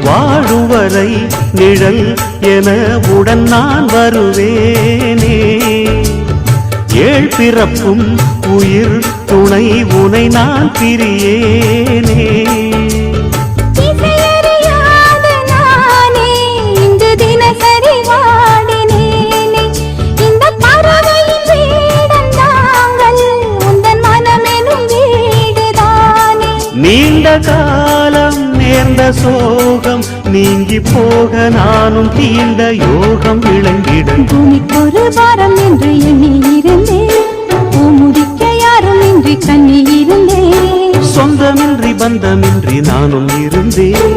வாழும் வரை நிழல் என உடன் நான் வருவேனே. ஏழ் பிறப்பும் உயிர் துணை உனை நான் பிரியேனே. நீண்ட காலம் நேர்ந்த சோகம் நீங்கி போக நானும் தீண்ட யோகம் விளங்கிடும். பூமிக்கொரு வாரம் என்று எண்ணி இருந்தேன், பூமுடிக்க யாரும் இன்றி கண்ணி இருந்தேன். சொந்தமின்றி பந்தமின்றி நானும் இருந்தேன்.